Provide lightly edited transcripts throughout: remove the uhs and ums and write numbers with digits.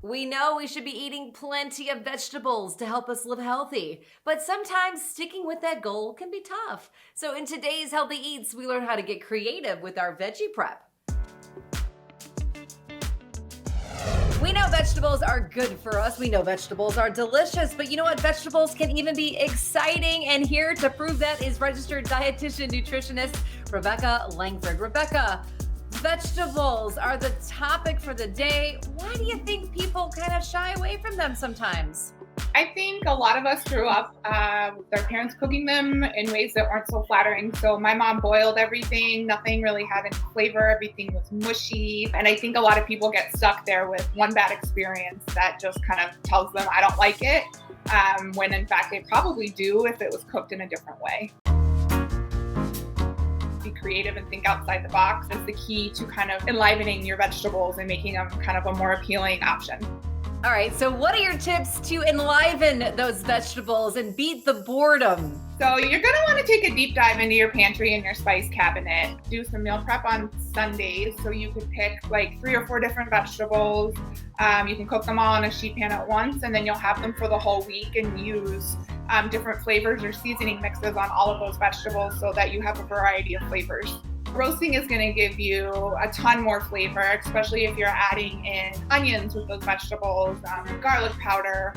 We know we should be eating plenty of vegetables to help us live healthy, but sometimes sticking with that goal can be tough. So in today's Healthy Eats, we learn how to get creative with our veggie prep. We know vegetables are good for us. We know vegetables are delicious, but you know what? Vegetables can even be exciting. And here to prove that is registered dietitian nutritionist Rebecca Langford. Rebecca, vegetables are the topic for the day. Why do you think people kind of shy away from them sometimes? I think a lot of us grew up with our parents cooking them in ways that weren't so flattering. So my mom boiled everything. Nothing really had any flavor. Everything was mushy. And I think a lot of people get stuck there with one bad experience that just kind of tells them, I don't like it, when in fact they probably do if it was cooked in a different way. Be creative and think outside the box is the key to kind of enlivening your vegetables and making them kind of a more appealing option. All right, so what are your tips to enliven those vegetables and beat the boredom? So you're going to want to take a deep dive into your pantry and your spice cabinet. Do some meal prep on Sundays, so you could pick like 3 or 4 different vegetables. You can cook them all in a sheet pan at once, and then you'll have them for the whole week and use different flavors or seasoning mixes on all of those vegetables so that you have a variety of flavors. Roasting is going to give you a ton more flavor, especially if you're adding in onions with those vegetables, garlic powder,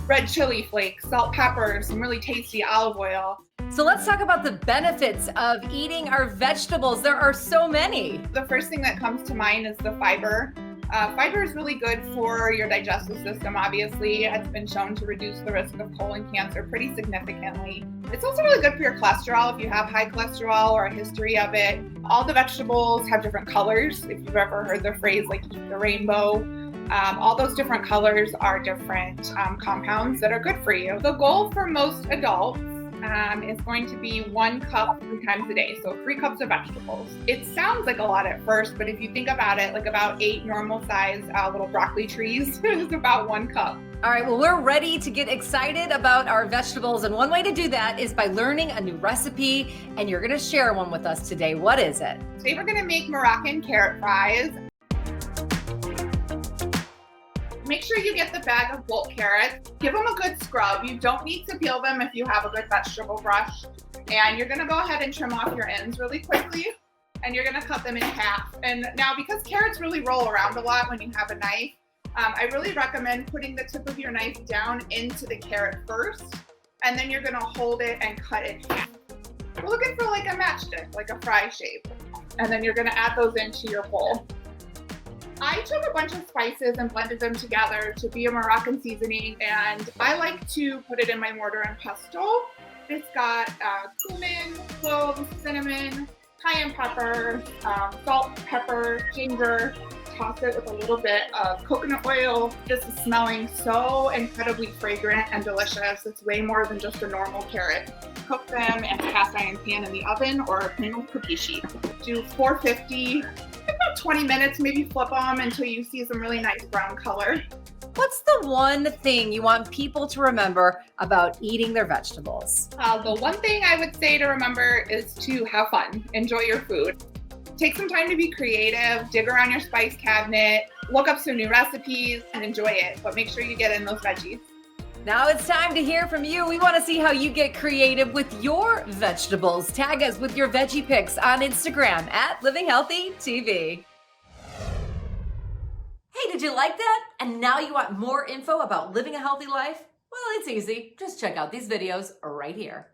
red chili flakes, salt, pepper, some really tasty olive oil. So let's talk about the benefits of eating our vegetables. There are so many. The first thing that comes to mind is the fiber. Fiber is really good for your digestive system, obviously. It's been shown to reduce the risk of colon cancer pretty significantly. It's also really good for your cholesterol if you have high cholesterol or a history of it. All the vegetables have different colors. If you've ever heard the phrase like eat the rainbow, all those different colors are different compounds that are good for you. The goal for most adults is going to be 1 cup 3 times a day, so 3 cups of vegetables. It sounds like a lot at first, but if you think about it, like about 8 normal size little broccoli trees is about 1 cup. All right, well, we're ready to get excited about our vegetables, and one way to do that is by learning a new recipe, and you're gonna share one with us today. What is it? Today we're gonna make Moroccan carrot fries. Make sure you get the bag of bulk carrots. Give them a good scrub. You don't need to peel them if you have a good vegetable brush. And you're gonna go ahead and trim off your ends really quickly. And you're gonna cut them in half. And now because carrots really roll around a lot when you have a knife, I really recommend putting the tip of your knife down into the carrot first. And then you're gonna hold it and cut it in half. We're looking for like a matchstick, like a fry shape. And then you're gonna add those into your bowl. I took a bunch of spices and blended them together to be a Moroccan seasoning, and I like to put it in my mortar and pestle. It's got cumin, cloves, cinnamon, cayenne pepper, salt, pepper, ginger. Toss it with a little bit of coconut oil. This is smelling so incredibly fragrant and delicious. It's way more than just a normal carrot. Cook them in a cast iron pan in the oven or a plain old cookie sheet. Do 450. About 20 minutes, maybe flip them until you see some really nice brown color. What's the one thing you want people to remember about eating their vegetables? The one thing I would say to remember is to have fun. Enjoy your food. Take some time to be creative, dig around your spice cabinet, look up some new recipes, and enjoy it. But make sure you get in those veggies. Now it's time to hear from you. We want to see how you get creative with your vegetables. Tag us with your veggie pics on Instagram at Living Healthy TV. Hey, did you like that? And now you want more info about living a healthy life? Well, it's easy. Just check out these videos right here.